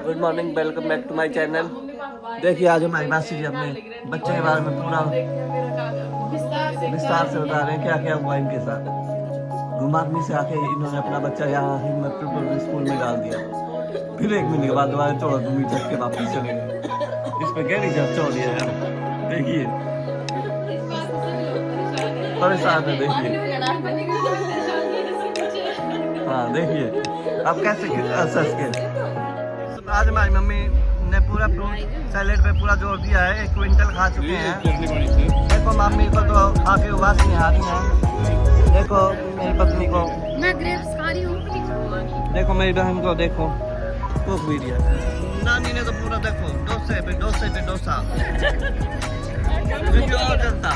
Good morning, welcome back to my channel. देखिए आज हमारी मासी जी अपने बच्चे के बारे में पूरा विस्तार से बता रहे हैं क्या क्या हुआ इनके साथ। घुमारनी से आके इन्होंने अपना बच्चा यहाँ हिम्मतपुर पब्लिक स्कूल में डाल दिया, फिर 1 महीने के बाद दोबारा 14 मीटर के वापस चले गए। इस पर गहरी चर्चा हो रही है यार। देखिए परेशान है, देखिए। हाँ देखिए अब कैसे सच के आज हमारी मम्मी ने पूरा फ्रूट सैलेड पे पूरा जोर दिया है। 1 क्विंटल खा चुके हैं। देखो मम्मी को तो खा के उबास नहीं आ रही है। देखो मेरी पत्नी को, मैं ग्रेप्स खा रही हूँ। देखो मेरी बहन को, देखो भूख भी दिया। नानी ने तो पूरा देखो डोसे पे डोसा क्योंकि और जनता